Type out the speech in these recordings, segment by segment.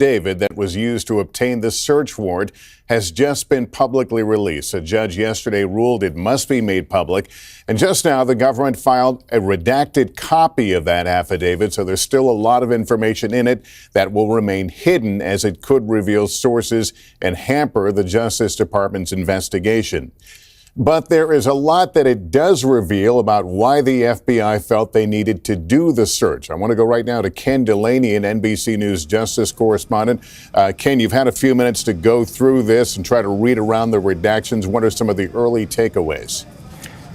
affidavit that was used to obtain the search warrant has just been publicly released. A judge yesterday ruled it must be made public. And just now, the government filed a redacted copy of that affidavit. So there's still a lot of information in it that will remain hidden, as it could reveal sources and hamper the Justice Department's investigation. But there is a lot that it does reveal about why the FBI felt they needed to do the search. I want to go right now to Ken Delaney, an NBC News justice correspondent. Ken, you've had a few minutes to go through this and try to read around the redactions. What are some of the early takeaways?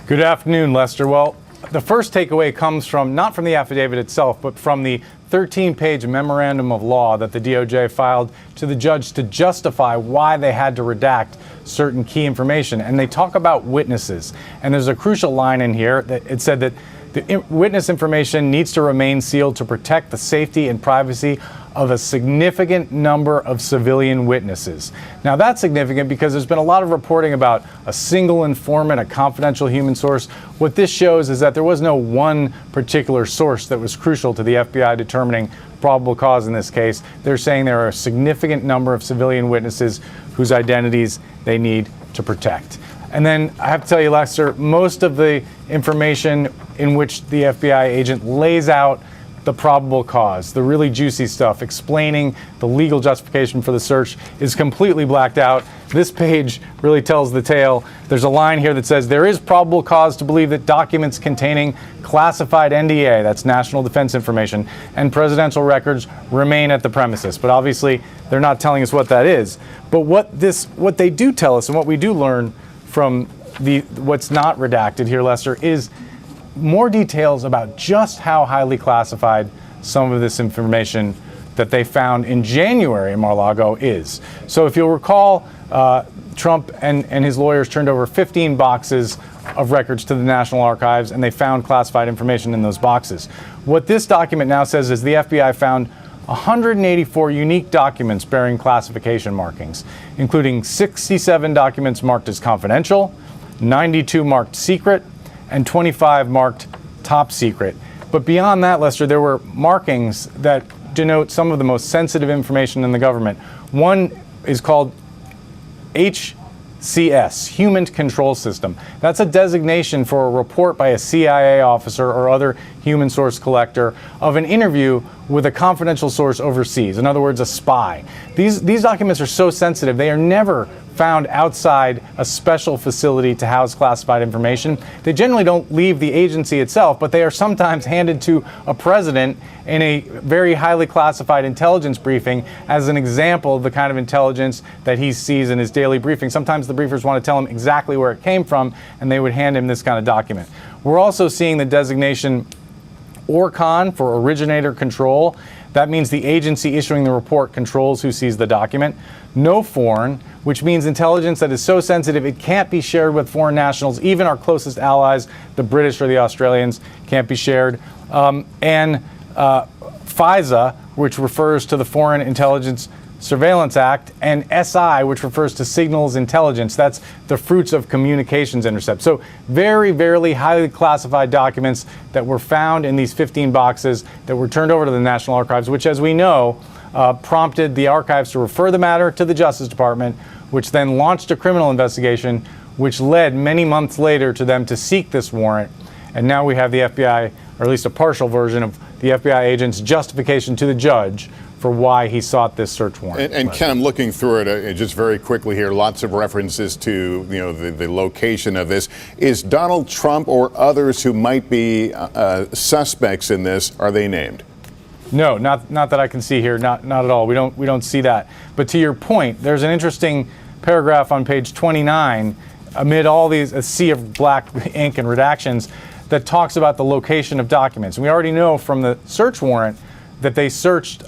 Good afternoon, Lester. Well, the first takeaway comes from not from the affidavit itself, but from the 13-page memorandum of law that the DOJ filed to the judge to justify why they had to redact certain key information. And they talk about witnesses. And there's a crucial line in here that it said that the witness information needs to remain sealed to protect the safety and privacy of a significant number of civilian witnesses. Now, that's significant because there's been a lot of reporting about a single informant, a confidential human source. What this shows is that there was no one particular source that was crucial to the FBI determining probable cause in this case. They're saying there are a significant number of civilian witnesses whose identities they need to protect. And then I have to tell you, Lester, most of the information in which the FBI agent lays out the probable cause, the really juicy stuff, explaining the legal justification for the search, is completely blacked out. This page really tells the tale. There's a line here that says there is probable cause to believe that documents containing classified NDA, that's National Defense Information, and presidential records remain at the premises. But obviously, they're not telling us what that is. But what they do tell us, and what we do learn from what's not redacted here, Lester, is more details about just how highly classified some of this information that they found in January in Mar-a-Lago is. So if you'll recall, Trump and his lawyers turned over 15 boxes of records to the National Archives, and they found classified information in those boxes. What this document now says is the FBI found 184 unique documents bearing classification markings, including 67 documents marked as confidential, 92 marked secret, and 25 marked top secret. But beyond that, Lester, there were markings that denote some of the most sensitive information in the government. One is called HCS, Human Control System. That's a designation for a report by a CIA officer or other human source collector of an interview with a confidential source overseas, in other words, a spy. These documents are so sensitive, they are never found outside a special facility to house classified information. They generally don't leave the agency itself, but they are sometimes handed to a president in a very highly classified intelligence briefing as an example of the kind of intelligence that he sees in his daily briefing. Sometimes the briefers want to tell him exactly where it came from, and they would hand him this kind of document. We're also seeing the designation ORCON for originator control. That means the agency issuing the report controls who sees the document. No foreign, which means intelligence that is so sensitive it can't be shared with foreign nationals. Even our closest allies, the British or the Australians, can't be shared. And FISA, which refers to the Foreign Intelligence Surveillance Act, and SI, which refers to signals intelligence. That's the fruits of communications intercept. So very, very highly classified documents that were found in these 15 boxes that were turned over to the National Archives, which, as we know, prompted the archives to refer the matter to the Justice Department, which then launched a criminal investigation, which led many months later to them to seek this warrant. And now we have the FBI, or at least a partial version of the FBI agent's justification to the judge for why he sought this search warrant. And Ken, I'm looking through it just very quickly here. Lots of references to the location of this. Is Donald Trump or others who might be suspects in this, are they named? No, not that I can see here. Not at all. We don't see that. But to your point, there's an interesting paragraph on page 29 amid all these a sea of black ink and redactions that talks about the location of documents. And we already know from the search warrant that they searched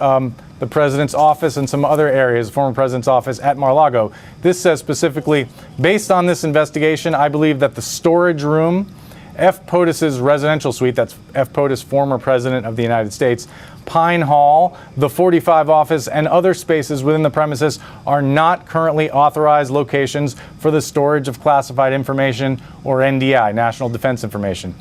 the president's office and some other areas, the former president's office at Mar-a-Lago. This says specifically, based on this investigation, I believe that the storage room, F. POTUS's residential suite, that's F. POTUS, former president of the United States, Pine Hall, the 45 office, and other spaces within the premises are not currently authorized locations for the storage of classified information or NDI, National Defense Information.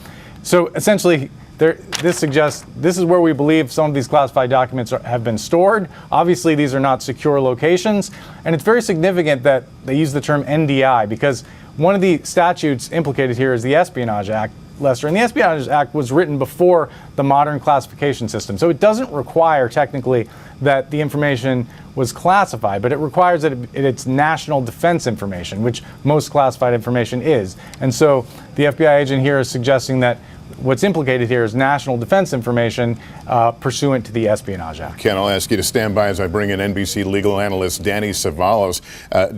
So essentially, this suggests this is where we believe some of these classified documents have been stored. Obviously, these are not secure locations, and it's very significant that they use the term NDI because one of the statutes implicated here is the Espionage Act, Lester, and the Espionage Act was written before the modern classification system. So it doesn't require technically that the information was classified, but it requires that it's national defense information, which most classified information is. And so the FBI agent here is suggesting that what's implicated here is national defense information pursuant to the Espionage Act. Ken, I'll ask you to stand by as I bring in NBC legal analyst Danny Savalos.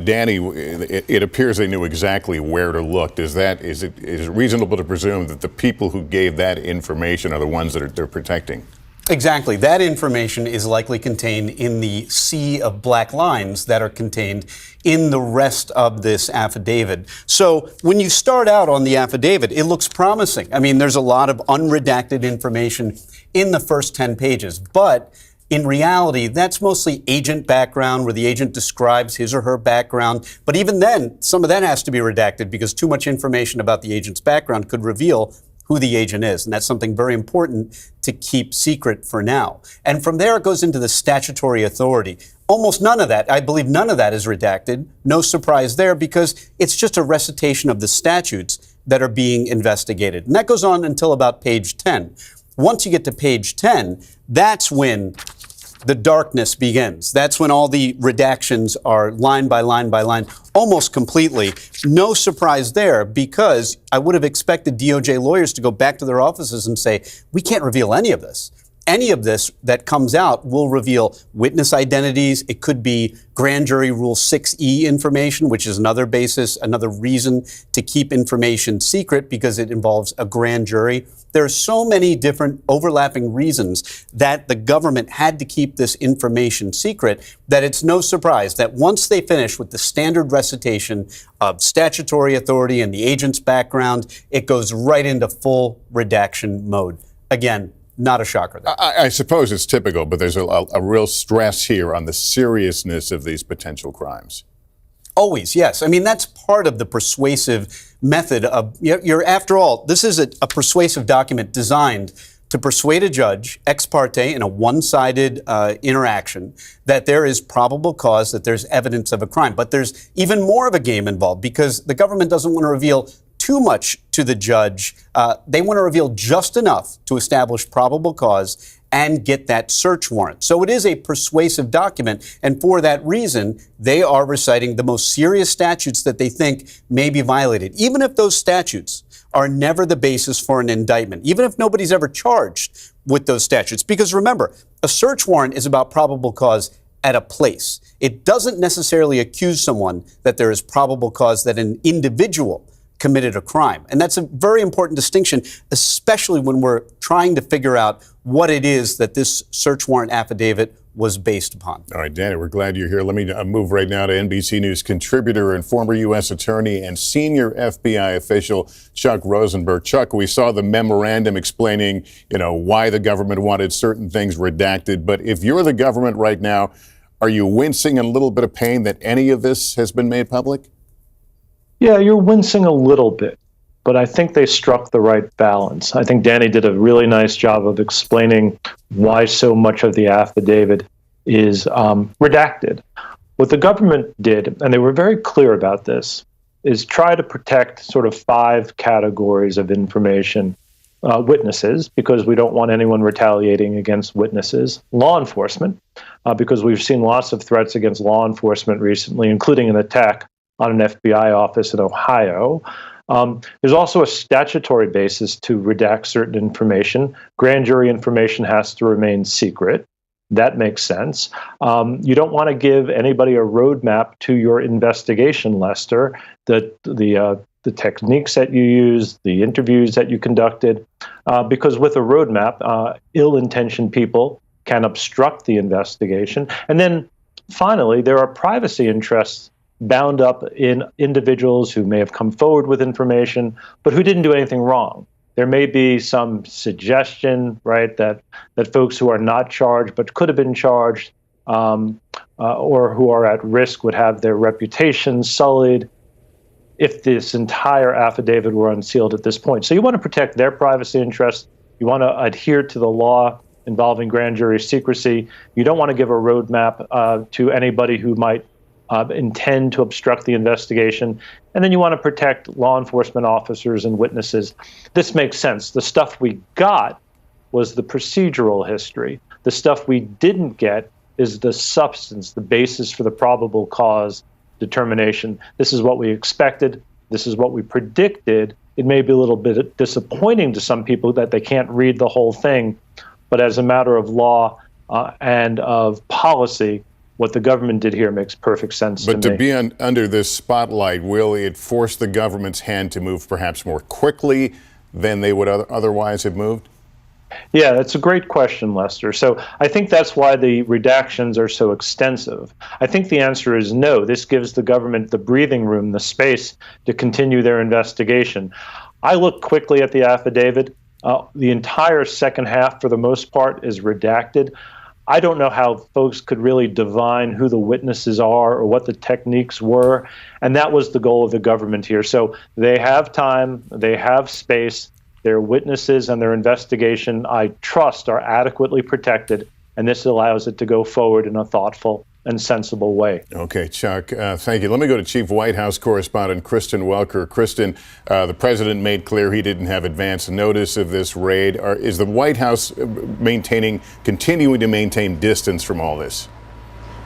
Danny, it appears they knew exactly where to look. Is it reasonable to presume that the people who gave that information are the ones that they're protecting? Exactly. That information is likely contained in the sea of black lines that are contained in the rest of this affidavit. So when you start out on the affidavit, it looks promising. I mean, there's a lot of unredacted information in the first 10 pages, but in reality, that's mostly agent background where the agent describes his or her background. But even then, some of that has to be redacted because too much information about the agent's background could reveal who the agent is. And that's something very important to keep secret for now. And from there, it goes into the statutory authority. Almost none of that, I believe none of that is redacted. No surprise there because it's just a recitation of the statutes that are being investigated. And that goes on until about page 10. Once you get to page 10, that's when the darkness begins. That's when all the redactions are line by line by line, almost completely. No surprise there, because I would have expected DOJ lawyers to go back to their offices and say, we can't reveal any of this. Any of this that comes out will reveal witness identities. It could be grand jury rule 6E information, which is another basis, another reason to keep information secret because it involves a grand jury. There are so many different overlapping reasons that the government had to keep this information secret that it's no surprise that once they finish with the standard recitation of statutory authority and the agent's background, it goes right into full redaction mode. Again, not a shocker there. I suppose it's typical, but there's a real stress here on the seriousness of these potential crimes. Always, yes. I mean, that's part of the persuasive method of, after all, this is a persuasive document designed to persuade a judge ex parte in a one-sided interaction that there is probable cause, that there's evidence of a crime. But there's even more of a game involved because the government doesn't want to reveal too much to the judge. They want to reveal just enough to establish probable cause and get that search warrant. So it is a persuasive document, and for that reason, they are reciting the most serious statutes that they think may be violated, even if those statutes are never the basis for an indictment, even if nobody's ever charged with those statutes. Because remember, a search warrant is about probable cause at a place. It doesn't necessarily accuse someone that there is probable cause that an individual committed a crime. And that's a very important distinction, especially when we're trying to figure out what it is that this search warrant affidavit was based upon. All right, Danny, we're glad you're here. Let me move right now to NBC News contributor and former U.S. attorney and senior FBI official Chuck Rosenberg. Chuck, we saw the memorandum explaining, why the government wanted certain things redacted. But if you're the government right now, are you wincing a little bit of pain that any of this has been made public? Yeah, you're wincing a little bit, but I think they struck the right balance. I think Danny did a really nice job of explaining why so much of the affidavit is redacted. What the government did, and they were very clear about this, is try to protect sort of 5 categories of information. Witnesses, because we don't want anyone retaliating against witnesses. Law enforcement, because we've seen lots of threats against law enforcement recently, including an attack on an FBI office in Ohio. There's also a statutory basis to redact certain information. Grand jury information has to remain secret. That makes sense. You don't want to give anybody a roadmap to your investigation, Lester. The techniques that you used, the interviews that you conducted, because with a roadmap, ill-intentioned people can obstruct the investigation. And then finally, there are privacy interests bound up in individuals who may have come forward with information, but who didn't do anything wrong. There may be some suggestion, right, that folks who are not charged but could have been charged or who are at risk would have their reputations sullied if this entire affidavit were unsealed at this point. So you want to protect their privacy interests, You want to adhere to the law involving grand jury secrecy. You don't want to give a roadmap to anybody who might intend to obstruct the investigation. And then you want to protect law enforcement officers and witnesses. This makes sense. The stuff we got was the procedural history. The stuff we didn't get is the substance, the basis for the probable cause determination. This is what we expected. This is what we predicted. It may be a little bit disappointing to some people that they can't read the whole thing, but as a matter of law and of policy, what the government did here makes perfect sense to me. But to be under this spotlight, will it force the government's hand to move perhaps more quickly than they would otherwise have moved? Yeah, that's a great question, Lester. So I think that's why the redactions are so extensive. I think the answer is no. This gives the government the breathing room, the space to continue their investigation. I looked quickly at the affidavit. The entire second half, for the most part, is redacted. I don't know how folks could really divine who the witnesses are or what the techniques were, and that was the goal of the government here. So they have time, they have space. Their witnesses and their investigation, I trust, are adequately protected, and this allows it to go forward in a thoughtful and sensible way. Okay, Chuck, thank you. Let me go to Chief White House Correspondent Kristen Welker. Kristen, the president made clear he didn't have advance notice of this raid. Is the White House continuing to maintain distance from all this?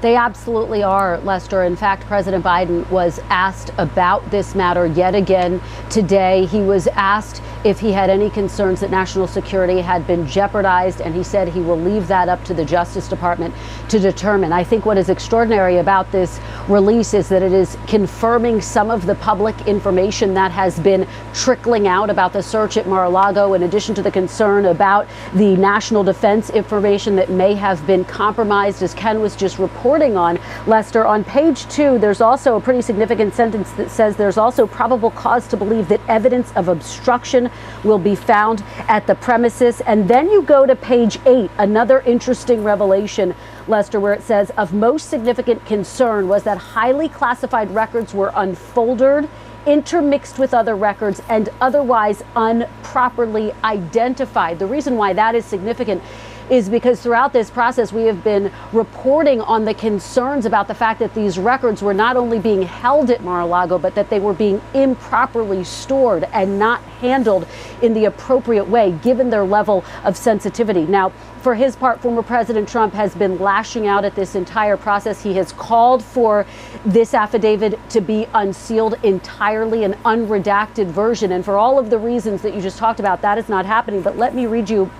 They absolutely are, Lester. In fact, President Biden was asked about this matter yet again today. He was asked if he had any concerns that national security had been jeopardized, and he said he will leave that up to the Justice Department to determine. I think what is extraordinary about this release is that it is confirming some of the public information that has been trickling out about the search at Mar-a-Lago, in addition to the concern about the national defense information that may have been compromised, as Ken was just reporting on. Lester, on page 2, there's also a pretty significant sentence that says there's also probable cause to believe that evidence of obstruction will be found at the premises. And then you go to page 8, another interesting revelation, Lester, where it says of most significant concern was that highly classified records were unfolded, intermixed with other records, and otherwise improperly identified. The reason why that is significant is because throughout this process, we have been reporting on the concerns about the fact that these records were not only being held at Mar-a-Lago, but that they were being improperly stored and not handled in the appropriate way, given their level of sensitivity. Now, for his part, former President Trump has been lashing out at this entire process. He has called for this affidavit to be unsealed entirely, an unredacted version. And for all of the reasons that you just talked about, that is not happening. But let me read you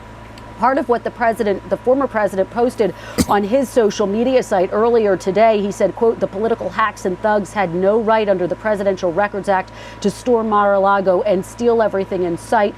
part of what the former president posted on his social media site earlier today. He said, quote, "The political hacks and thugs had no right under the Presidential Records Act to storm Mar-a-Lago and steal everything in sight."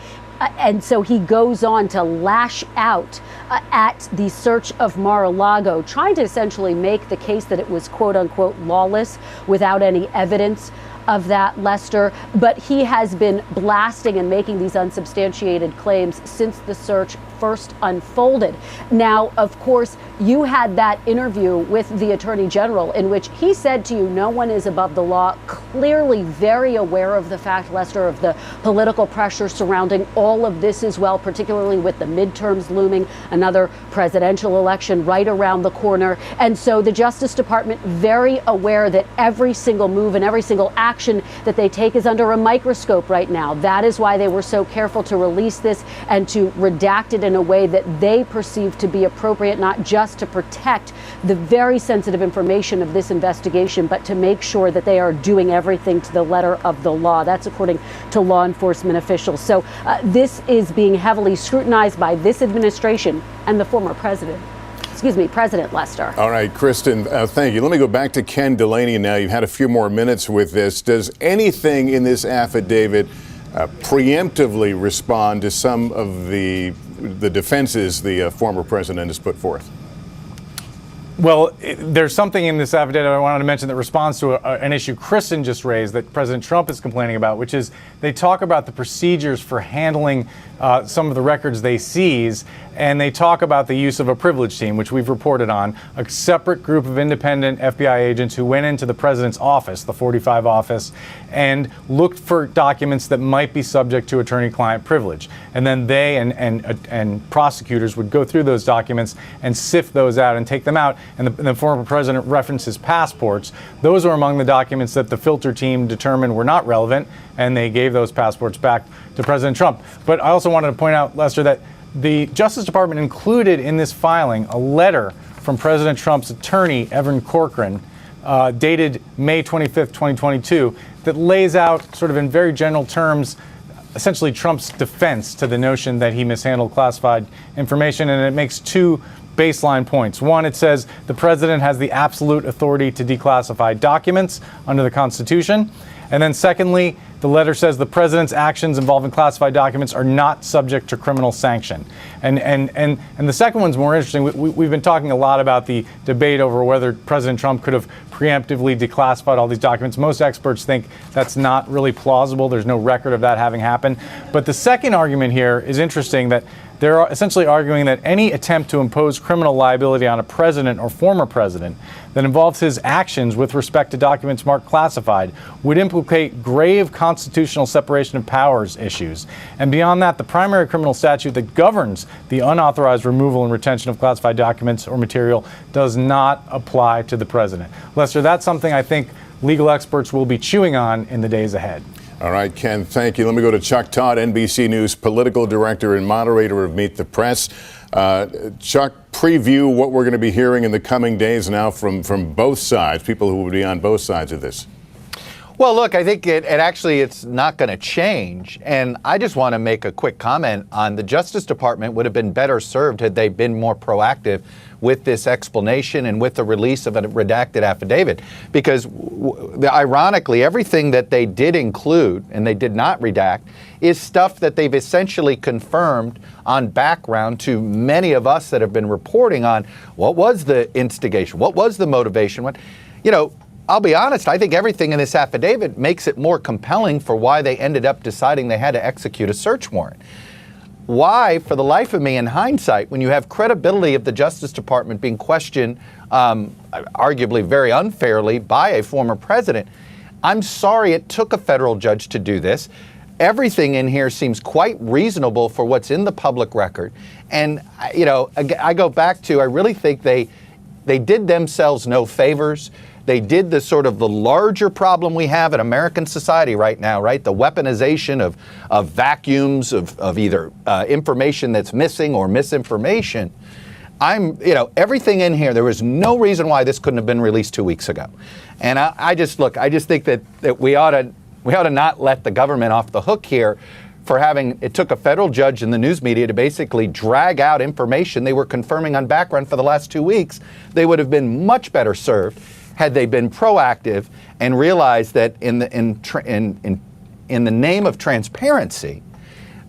And so he goes on to lash out at the search of Mar-a-Lago, trying to essentially make the case that it was, quote unquote, lawless without any evidence of that, Lester. But he has been blasting and making these unsubstantiated claims since the search first unfolded. Now, of course, you had that interview with the Attorney General in which he said to you, no one is above the law, clearly very aware of the fact, Lester, of the political pressure surrounding all of this as well, particularly with the midterms looming, another presidential election right around the corner. And so the Justice Department very aware that every single move and every single action that they take is under a microscope right now. That is why they were so careful to release this and to redact it in a way that they perceive to be appropriate, not just to protect the very sensitive information of this investigation, but to make sure that they are doing everything to the letter of the law. That's according to law enforcement officials. So this is being heavily scrutinized by this administration and the former president. President Lester. All right, Kristen, thank you. Let me go back to Ken Delaney now. You've had a few more minutes with this. Does anything in this affidavit preemptively respond to some of the defenses the former president has put forth? Well, there's something in this affidavit I wanted to mention that responds to an issue Kristen just raised that President Trump is complaining about, which is they talk about the procedures for handling some of the records they seize, and they talk about the use of a privilege team, which we've reported on, a separate group of independent FBI agents who went into the president's office, the 45 office, and looked for documents that might be subject to attorney-client privilege. And then they and prosecutors would go through those documents and sift those out and take them out. And the former president referenced his passports. Those are among the documents that the filter team determined were not relevant, and they gave those passports back to President Trump. But I also wanted to point out, Lester, that the Justice Department included in this filing a letter from President Trump's attorney, Evan Corcoran, dated May 25th, 2022, that lays out sort of in very general terms essentially Trump's defense to the notion that he mishandled classified information, and it makes two baseline points. One, it says the president has the absolute authority to declassify documents under the Constitution. And then secondly, the letter says the president's actions involving classified documents are not subject to criminal sanction. And the second one's more interesting. We've been talking a lot about the debate over whether President Trump could have preemptively declassified all these documents. Most experts think that's not really plausible. There's no record of that having happened. But the second argument here is interesting, that they're essentially arguing that any attempt to impose criminal liability on a president or former president that involves his actions with respect to documents marked classified would implicate grave constitutional separation of powers issues. And beyond that, the primary criminal statute that governs the unauthorized removal and retention of classified documents or material does not apply to the president. Lester, that's something I think legal experts will be chewing on in the days ahead. All right, Ken, thank you. Let me go to Chuck Todd, NBC News political director and moderator of Meet the Press. Chuck, preview what we're going to be hearing in the coming days now from both sides, people who will be on both sides of this. Well, look, I think it's not going to change. And I just want to make a quick comment on the Justice Department would have been better served had they been more proactive with this explanation and with the release of a redacted affidavit. Because ironically, everything that they did include and they did not redact is stuff that they've essentially confirmed on background to many of us that have been reporting on what was the instigation, what was the motivation. I'll be honest, I think everything in this affidavit makes it more compelling for why they ended up deciding they had to execute a search warrant. Why, for the life of me, in hindsight, when you have credibility of the Justice Department being questioned, arguably very unfairly, by a former president, I'm sorry it took a federal judge to do this. Everything in here seems quite reasonable for what's in the public record. And, I go back to, I really think they did themselves no favors. They did the sort of the larger problem we have in American society right now, right? The weaponization of vacuums of either information that's missing or misinformation. Everything in here, there was no reason why this couldn't have been released 2 weeks ago. And I just think that we ought to not let the government off the hook here for it took a federal judge in the news media to basically drag out information they were confirming on background for the last 2 weeks. They would have been much better served had they been proactive and realized that in the name of transparency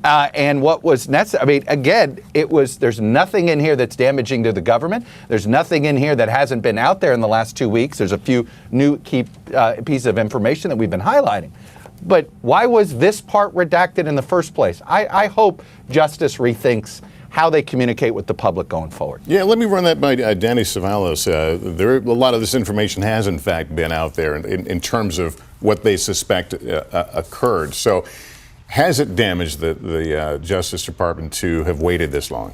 and what was necessary. I mean, again, there's nothing in here that's damaging to the government. There's nothing in here that hasn't been out there in the last 2 weeks. There's a few new key pieces of information that we've been highlighting. But why was this part redacted in the first place? I hope justice rethinks how they communicate with the public going forward. Yeah, let me run that by Danny Savalos. A lot of this information has, in fact, been out there in terms of what they suspect occurred. So has it damaged the Justice Department to have waited this long?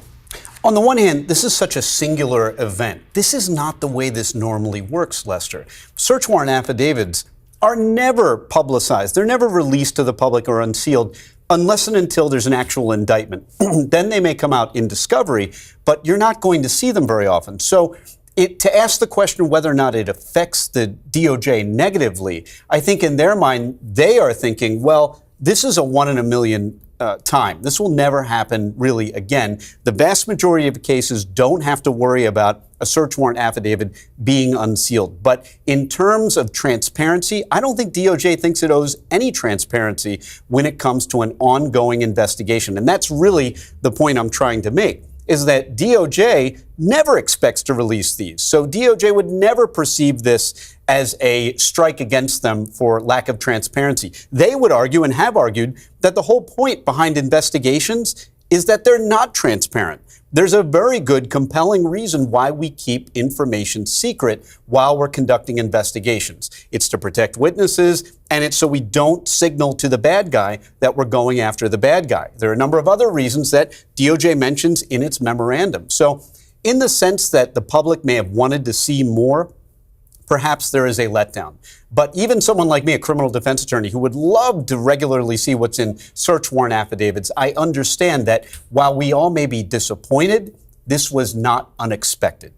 On the one hand, this is such a singular event. This is not the way this normally works, Lester. Search warrant affidavits are never publicized. They're never released to the public or unsealed unless and until there's an actual indictment. Then they may come out in discovery, but you're not going to see them very often. So to ask the question whether or not it affects the DOJ negatively, I think in their mind, they are thinking, well, this is a 1 in a million time. This will never happen really again. The vast majority of cases don't have to worry about a search warrant affidavit being unsealed. But in terms of transparency, I don't think DOJ thinks it owes any transparency when it comes to an ongoing investigation. And that's really the point I'm trying to make. is that DOJ never expects to release these. So DOJ would never perceive this as a strike against them for lack of transparency. They would argue and have argued that the whole point behind investigations is that they're not transparent. There's a very good, compelling reason why we keep information secret while we're conducting investigations. It's to protect witnesses, and it's so we don't signal to the bad guy that we're going after the bad guy. There are a number of other reasons that DOJ mentions in its memorandum. So in the sense that the public may have wanted to see more, perhaps there is a letdown. But even someone like me, a criminal defense attorney, who would love to regularly see what's in search warrant affidavits, I understand that while we all may be disappointed, this was not unexpected.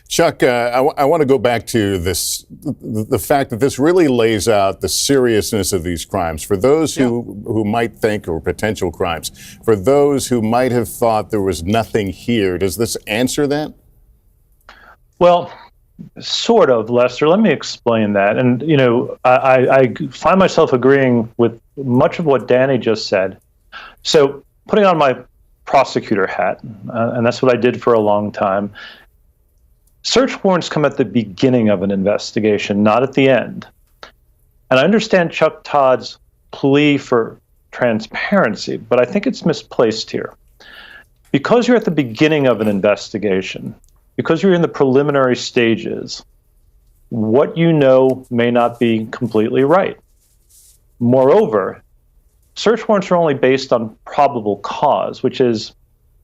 Chuck, I want to go back to this, the fact that this really lays out the seriousness of these crimes. For those who might think, or potential crimes, for those who might have thought there was nothing here, does this answer that? Well, sort of, Lester. Let me explain that. And, you know, I find myself agreeing with much of what Danny just said. So putting on my prosecutor hat, and that's what I did for a long time, search warrants come at the beginning of an investigation, not at the end. And I understand Chuck Todd's plea for transparency, but I think it's misplaced here. Because you're at the beginning of an investigation, because you're in the preliminary stages, what you know may not be completely right. Moreover, search warrants are only based on probable cause, which is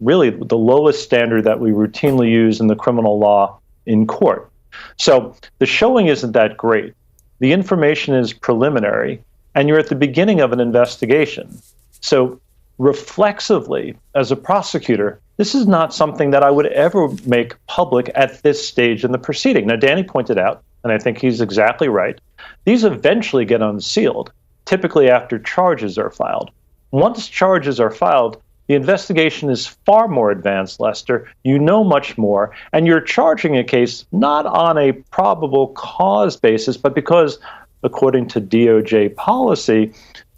really the lowest standard that we routinely use in the criminal law in court. So the showing isn't that great. The information is preliminary, and you're at the beginning of an investigation. So reflexively, as a prosecutor, this is not something that I would ever make public at this stage in the proceeding. Now, Danny pointed out, and I think he's exactly right, these eventually get unsealed, typically after charges are filed. Once charges are filed, the investigation is far more advanced, Lester. You know much more, and you're charging a case not on a probable cause basis, but because, according to DOJ policy,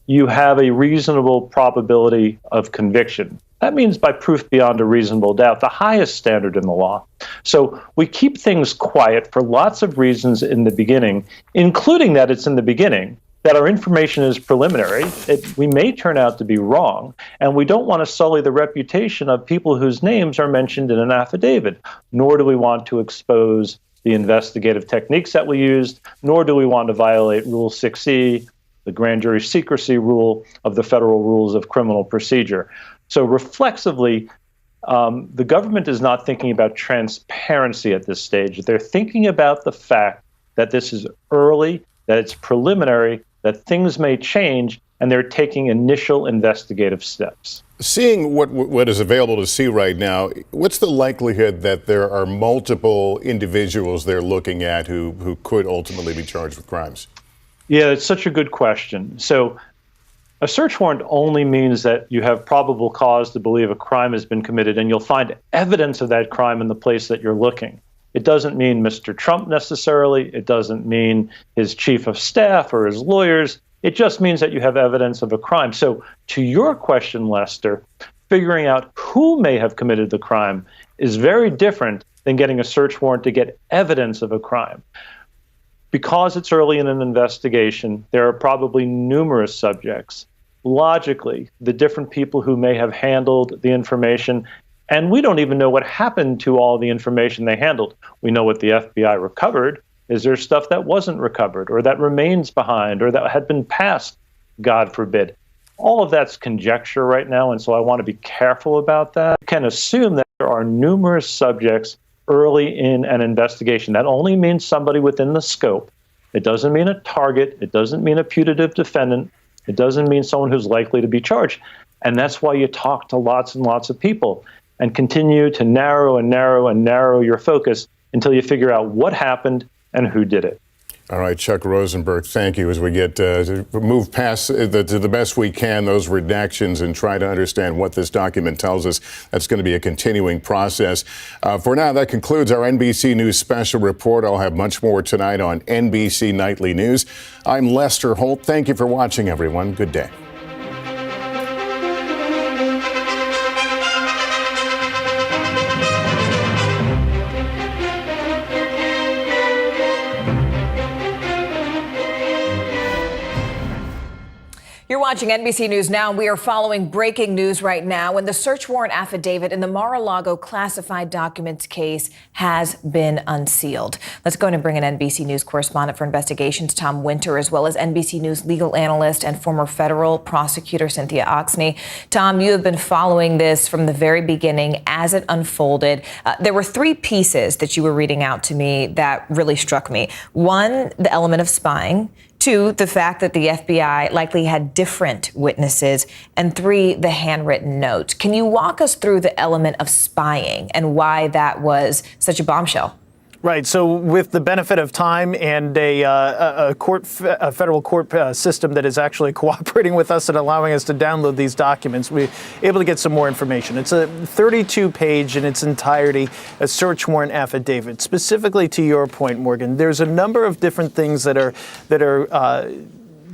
you have a reasonable probability of conviction. That means by proof beyond a reasonable doubt, the highest standard in the law. So we keep things quiet for lots of reasons in the beginning, including that it's in the beginning, that our information is preliminary. We may turn out to be wrong, and we don't want to sully the reputation of people whose names are mentioned in an affidavit, nor do we want to expose the investigative techniques that we used, nor do we want to violate Rule 6E, the grand jury secrecy rule of the Federal Rules of Criminal Procedure. So reflexively, the government is not thinking about transparency at this stage. They're thinking about the fact that this is early, that it's preliminary, that things may change, and they're taking initial investigative steps. Seeing what is available to see right now, what's the likelihood that there are multiple individuals they're looking at who could ultimately be charged with crimes? Yeah, it's such a good question. So a search warrant only means that you have probable cause to believe a crime has been committed, and you'll find evidence of that crime in the place that you're looking. It doesn't mean Mr. Trump necessarily. It doesn't mean his chief of staff or his lawyers. It just means that you have evidence of a crime. So to your question, Lester, figuring out who may have committed the crime is very different than getting a search warrant to get evidence of a crime. Because it's early in an investigation, there are probably numerous subjects. Logically, the different people who may have handled the information, and we don't even know what happened to all the information they handled. We know what the FBI recovered. Is there stuff that wasn't recovered, or that remains behind, or that had been passed, God forbid? All of that's conjecture right now, and so I want to be careful about that. You can assume that there are numerous subjects early in an investigation. That only means somebody within the scope. It doesn't mean a target. It doesn't mean a putative defendant. It doesn't mean someone who's likely to be charged. And that's why you talk to lots and lots of people and continue to narrow and narrow and narrow your focus until you figure out what happened and who did it. All right, Chuck Rosenberg, thank you. As we get to move past to the best we can those redactions and try to understand what this document tells us, that's going to be a continuing process. For now, that concludes our NBC News special report. I'll have much more tonight on NBC Nightly News. I'm Lester Holt. Thank you for watching, everyone. Good day. You're watching NBC News Now. We are following breaking news right now when the search warrant affidavit in the Mar-a-Lago classified documents case has been unsealed. Let's go and bring in NBC News correspondent for investigations, Tom Winter, as well as NBC News legal analyst and former federal prosecutor Cynthia Oxney. Tom, you have been following this from the very beginning as it unfolded. There were three pieces that you were reading out to me that really struck me. One, the element of spying. Two, the fact that the FBI likely had different witnesses. And three, the handwritten note. Can you walk us through the element of spying and why that was such a bombshell? Right. So with the benefit of time and a federal court system that is actually cooperating with us and allowing us to download these documents, we're able to get some more information. It's a 32-page in its entirety, a search warrant affidavit. Specifically to your point, Morgan, there's a number of different things that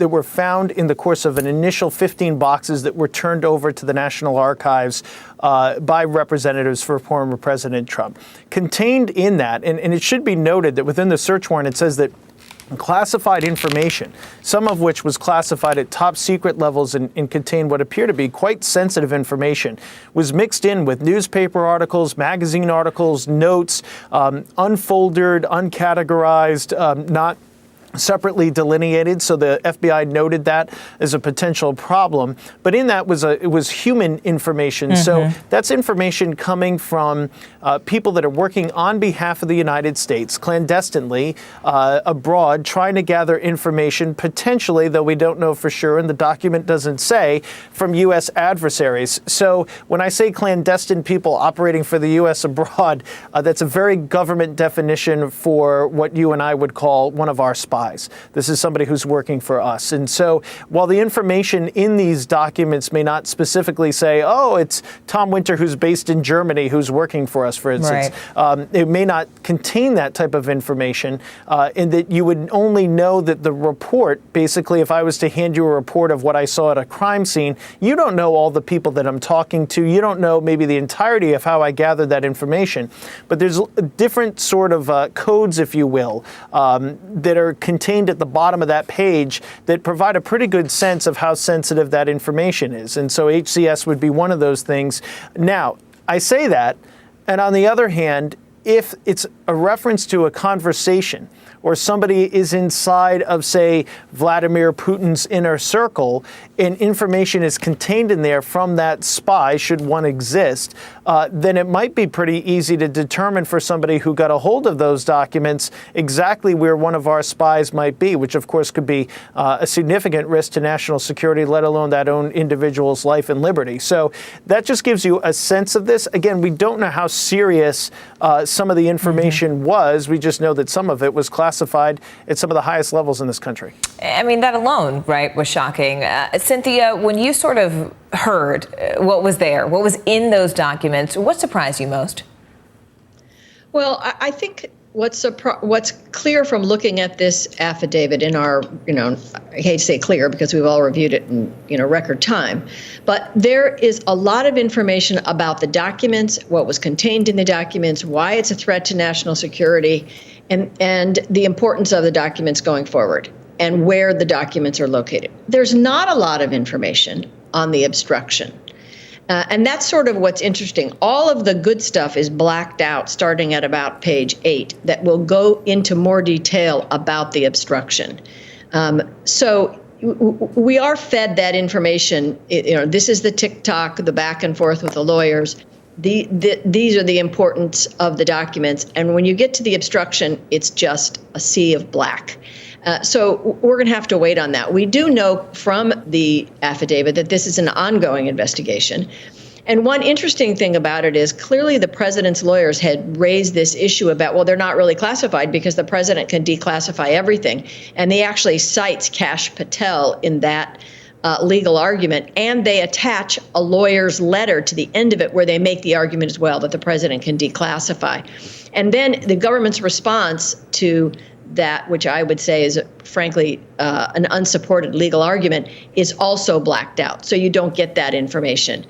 were found in the course of an initial 15 boxes that were turned over to the National Archives by representatives for former President Trump. Contained in that, and it should be noted that within the search warrant, it says that classified information, some of which was classified at top secret levels and contained what appear to be quite sensitive information, was mixed in with newspaper articles, magazine articles, notes, unfolded, uncategorized, not separately delineated, so the FBI noted that as a potential problem. But in that it was human information. Mm-hmm. So that's information coming from people that are working on behalf of the United States clandestinely abroad, trying to gather information, potentially, though we don't know for sure, and the document doesn't say, from U.S. adversaries. So when I say clandestine people operating for the U.S. abroad, that's a very government definition for what you and I would call one of our spies. This is somebody who's working for us. And so while the information in these documents may not specifically say, oh, it's Tom Winter who's based in Germany who's working for us, for instance, right. It may not contain that type of information, in that you would only know that the report, basically, if I was to hand you a report of what I saw at a crime scene, you don't know all the people that I'm talking to. You don't know maybe the entirety of how I gathered that information. But there's different sort of codes, if you will, that are contained at the bottom of that page that provide a pretty good sense of how sensitive that information is. And so HCS would be one of those things. Now, I say that, and on the other hand, if it's a reference to a conversation or somebody is inside of, say, Vladimir Putin's inner circle, and information is contained in there from that spy, should one exist, then it might be pretty easy to determine for somebody who got a hold of those documents exactly where one of our spies might be, which of course could be a significant risk to national security, let alone that own individual's life and liberty. So that just gives you a sense of this. Again, we don't know how serious some of the information was. We just know that some of it was classified at some of the highest levels in this country. I mean, that alone, right, was shocking. Cynthia, when you sort of heard what was there, what was in those documents, what surprised you most? Well, I think what's clear from looking at this affidavit in our, I hate to say clear because we've all reviewed it in, record time, but there is a lot of information about the documents, what was contained in the documents, why it's a threat to national security, and the importance of the documents going forward, and where the documents are located. There's not a lot of information on the obstruction. And that's sort of what's interesting. All of the good stuff is blacked out starting at about page 8 that will go into more detail about the obstruction. So we are fed that information. This is the tick-tock, the back and forth with the lawyers. These are the importance of the documents. And when you get to the obstruction, it's just a sea of black. So we're going to have to wait on that. We do know from the affidavit that this is an ongoing investigation. And one interesting thing about it is clearly the president's lawyers had raised this issue about, well, they're not really classified because the president can declassify everything. And they actually cites Kash Patel in that legal argument. And they attach a lawyer's letter to the end of it where they make the argument as well that the president can declassify. And then the government's response to that, which I would say is, frankly, an unsupported legal argument, is also blacked out. So you don't get that information.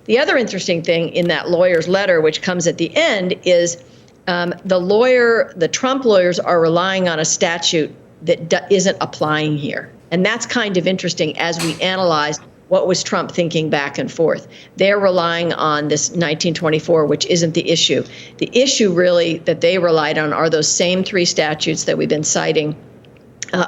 The other interesting thing in that lawyer's letter, which comes at the end, is the Trump lawyers are relying on a statute that isn't applying here. And that's kind of interesting as we analyze what was Trump thinking back and forth. They're relying on this 1924, which isn't the issue. The issue really that they relied on are those same three statutes that we've been citing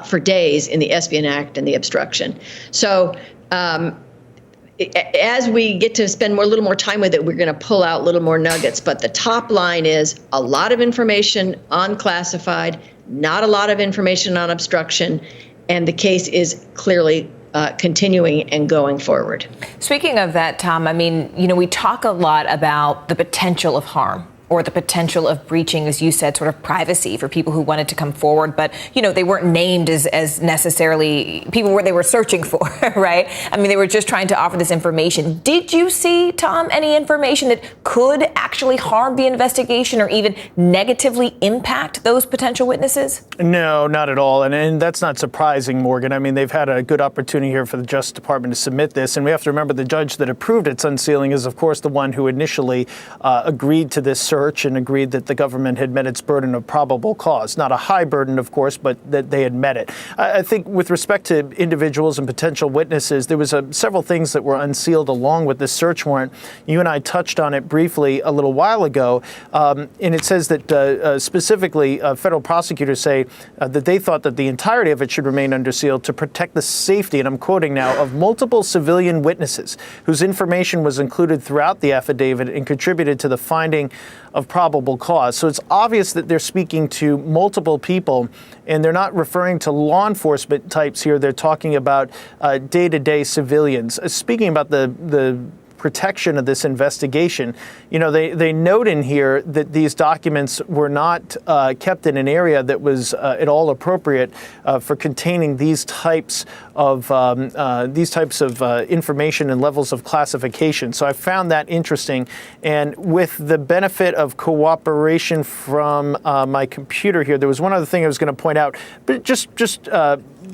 for days in the Espionage Act and the obstruction. So as we get to spend a little more time with it, we're going to pull out a little more nuggets. But the top line is a lot of information on classified, not a lot of information on obstruction, and the case is clearly continuing and going forward. Speaking of that, Tom, I mean, we talk a lot about the potential of harm or the potential of breaching, as you said, sort of privacy for people who wanted to come forward. But, they weren't named as necessarily people they were searching for, right? I mean, they were just trying to offer this information. Did you see, Tom, any information that could actually harm the investigation or even negatively impact those potential witnesses? No, not at all. And that's not surprising, Morgan. I mean, they've had a good opportunity here for the Justice Department to submit this. And we have to remember the judge that approved its unsealing is, of course, the one who initially agreed to this search and agreed that the government had met its burden of probable cause. Not a high burden, of course, but that they had met it. I think with respect to individuals and potential witnesses, there was several things that were unsealed along with this search warrant. You and I touched on it briefly a little while ago, and it says that specifically federal prosecutors say that they thought that the entirety of it should remain under seal to protect the safety, and I'm quoting now, of multiple civilian witnesses whose information was included throughout the affidavit and contributed to the finding of probable cause. So it's obvious that they're speaking to multiple people, and they're not referring to law enforcement types here. They're talking about day-to-day civilians. Speaking about the protection of this investigation, they note in here that these documents were not kept in an area that was at all appropriate for containing these types of information and levels of classification. So I found that interesting, and with the benefit of cooperation from my computer here, there was one other thing I was going to point out, but just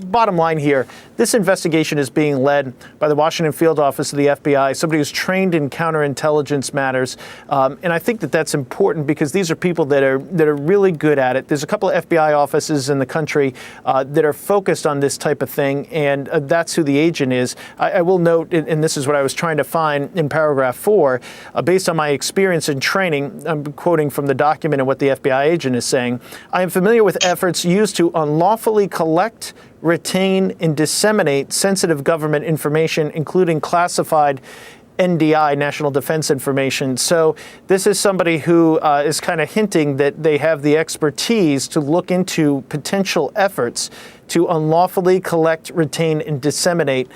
bottom line here, this investigation is being led by the Washington Field Office of the FBI, somebody who's trained in counterintelligence matters. And I think that that's important because these are people that are really good at it. There's a couple of FBI offices in the country that are focused on this type of thing, and that's who the agent is. I will note, and this is what I was trying to find in paragraph 4, based on my experience and training, I'm quoting from the document and what the FBI agent is saying, I am familiar with efforts used to unlawfully collect, retain, and disseminate sensitive government information, including classified NDI, National Defense Information. So this is somebody who is kind of hinting that they have the expertise to look into potential efforts to unlawfully collect, retain, and disseminate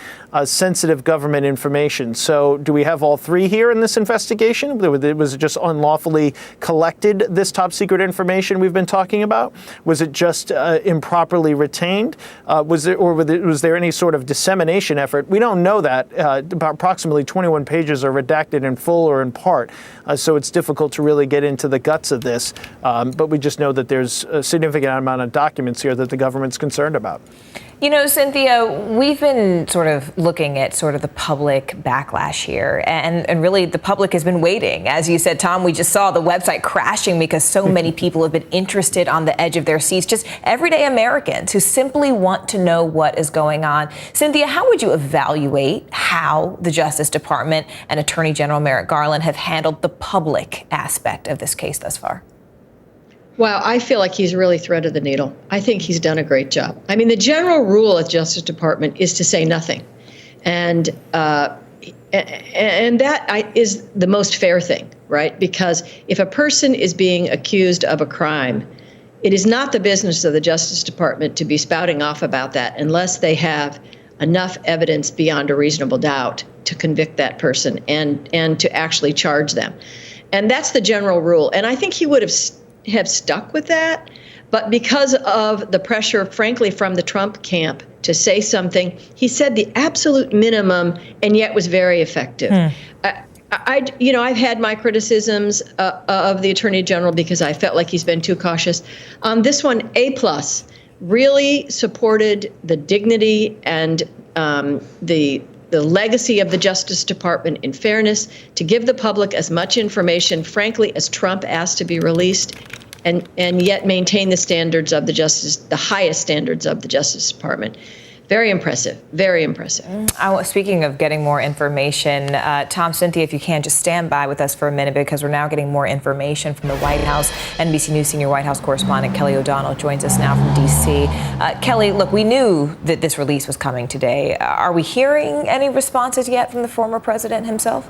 sensitive government information. So do we have all three here in this investigation? Was it just unlawfully collected, this top secret information we've been talking about? Was it just improperly retained? Was there any sort of dissemination effort? We don't know that. About approximately 21 pages are redacted in full or in part. So it's difficult to really get into the guts of this. But we just know that there's a significant amount of documents here that the government's concerned about. Cynthia, we've been sort of looking at sort of the public backlash here, and really the public has been waiting. As you said, Tom, we just saw the website crashing because so many people have been interested on the edge of their seats, just everyday Americans who simply want to know what is going on. Cynthia, how would you evaluate how the Justice Department and Attorney General Merrick Garland have handled the public aspect of this case thus far? Wow, I feel like he's really threaded the needle. I think he's done a great job. I mean, the general rule at Justice Department is to say nothing. And that is the most fair thing, right? Because if a person is being accused of a crime, it is not the business of the Justice Department to be spouting off about that unless they have enough evidence beyond a reasonable doubt to convict that person and to actually charge them. And that's the general rule. And I think he would have stuck with that. But because of the pressure, frankly, from the Trump camp to say something, he said the absolute minimum and yet was very effective. I've had my criticisms of the Attorney General because I felt like he's been too cautious. This one, A+, really supported the dignity and the legacy of the Justice Department in fairness, to give the public as much information, frankly, as Trump asked to be released, and yet maintain the standards of the highest standards of the Justice Department. Very impressive. Very impressive. Speaking of getting more information, Tom, Cynthia, if you can, just stand by with us for a minute because we're now getting more information from the White House. NBC News senior White House correspondent Kelly O'Donnell joins us now from D.C. Kelly, look, we knew that this release was coming today. Are we hearing any responses yet from the former president himself?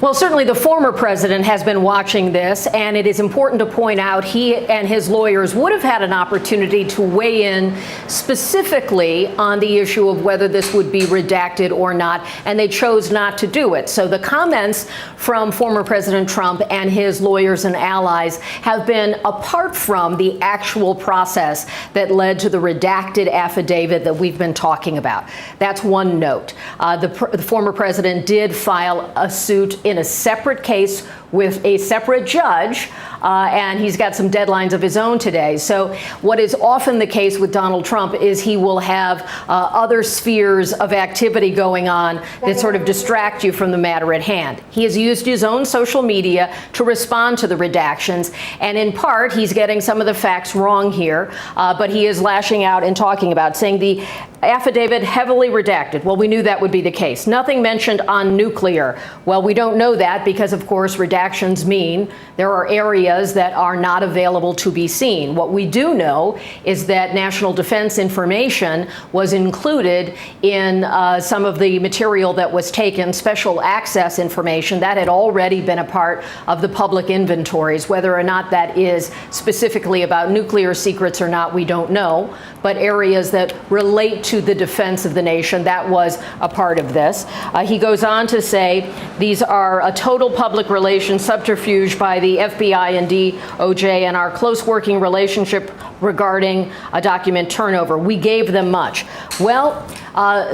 Well, certainly the former president has been watching this, and it is important to point out he and his lawyers would have had an opportunity to weigh in specifically on the issue of whether this would be redacted or not, and they chose not to do it. So the comments from former President Trump and his lawyers and allies have been apart from the actual process that led to the redacted affidavit that we've been talking about. That's one note. The former president did file a suit in a separate case with a separate judge, and he's got some deadlines of his own today. So what is often the case with Donald Trump is he will have other spheres of activity going on that sort of distract you from the matter at hand. He has used his own social media to respond to the redactions, and in part, he's getting some of the facts wrong here, but he is lashing out and talking about, saying the affidavit heavily redacted. Well, we knew that would be the case. Nothing mentioned on nuclear. Well, we don't know that because, of course, redactions mean there are areas that are not available to be seen. What we do know is that national defense information was included in some of the material that was taken, special access information that had already been a part of the public inventories. Whether or not that is specifically about nuclear secrets or not, we don't know. But areas that relate to the defense of the nation, that was a part of this. He goes on to say these are a total public relations subterfuge by the FBI and DOJ and our close working relationship regarding a document turnover. We gave them much. Well,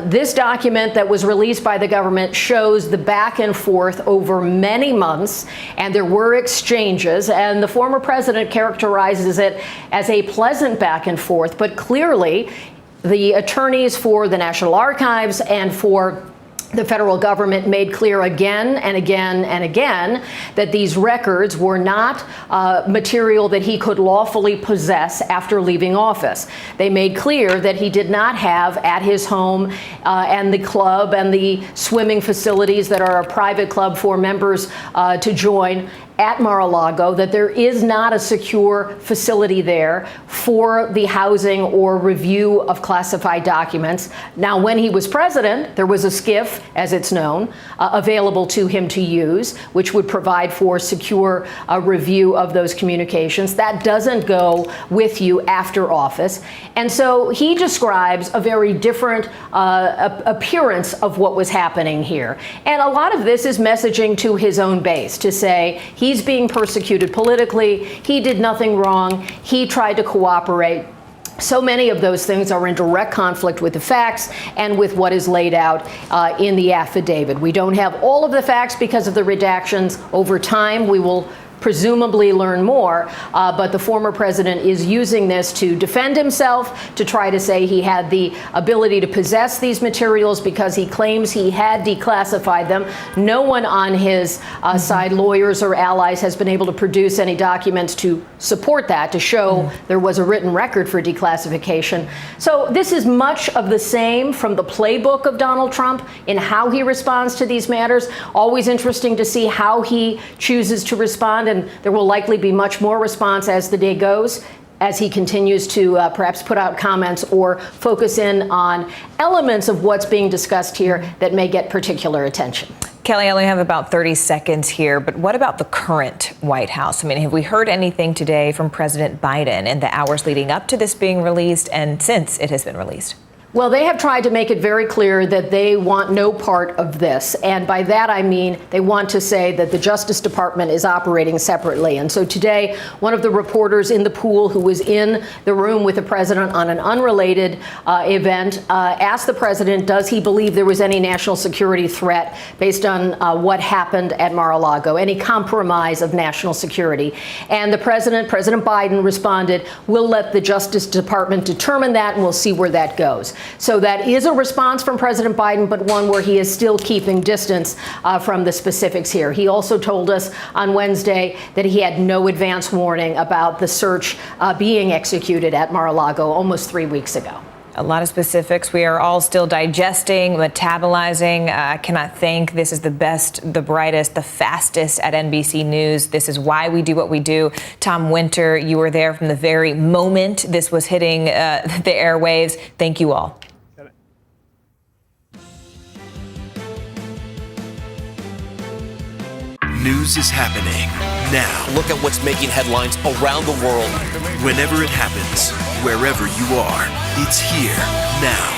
this document that was released by the government shows the back and forth over many months, and there were exchanges, and the former president characterizes it as a pleasant back and forth, but clearly the attorneys for the National Archives and for the federal government made clear again and again and again that these records were not material that he could lawfully possess after leaving office. They made clear that he did not have at his home and the club and the swimming facilities that are a private club for members to join at Mar-a-Lago, that there is not a secure facility there for the housing or review of classified documents. Now, when he was president, there was a SCIF, as it's known, available to him to use, which would provide for secure review of those communications. That doesn't go with you after office. And so he describes a very different appearance of what was happening here. And a lot of this is messaging to his own base to say he's being persecuted politically, he did nothing wrong, he tried to cooperate. So many of those things are in direct conflict with the facts and with what is laid out in the affidavit. We don't have all of the facts because of the redactions. Over time, we will presumably learn more, but the former president is using this to defend himself, to try to say he had the ability to possess these materials because he claims he had declassified them. No one on his side, lawyers or allies, has been able to produce any documents to support that, to show there was a written record for declassification. So this is much of the same from the playbook of Donald Trump in how he responds to these matters. Always interesting to see how he chooses to respond. And there will likely be much more response as the day goes, as he continues to perhaps put out comments or focus in on elements of what's being discussed here that may get particular attention. Kelly, I only have about 30 seconds here, but what about the current White House? I mean, have we heard anything today from President Biden in the hours leading up to this being released and since it has been released? Well, they have tried to make it very clear that they want no part of this. And by that, I mean they want to say that the Justice Department is operating separately. And so today, one of the reporters in the pool who was in the room with the president on an unrelated event asked the president, does he believe there was any national security threat based on what happened at Mar-a-Lago, any compromise of national security? And the President Biden, responded, we'll let the Justice Department determine that, and we'll see where that goes. So that is a response from President Biden, but one where he is still keeping distance from the specifics here. He also told us on Wednesday that he had no advance warning about the search being executed at Mar-a-Lago almost 3 weeks ago. A lot of specifics. We are all still digesting, metabolizing. I cannot think. This is the best, the brightest, the fastest at NBC News. This is why we do what we do. Tom Winter, you were there from the very moment this was hitting the airwaves. Thank you all. News is happening now. Look at what's making headlines around the world. Whenever it happens, wherever you are, it's here now.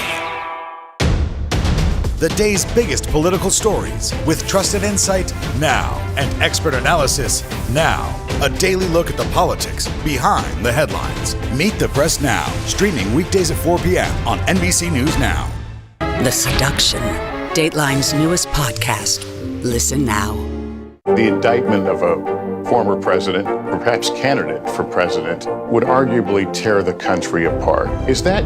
The day's biggest political stories with trusted insight now and expert analysis now. A daily look at the politics behind the headlines. Meet the Press Now, streaming weekdays at 4 p.m. on NBC News Now. The Seduction, Dateline's newest podcast. Listen now. The indictment of a former president, or perhaps candidate for president, would arguably tear the country apart. Is that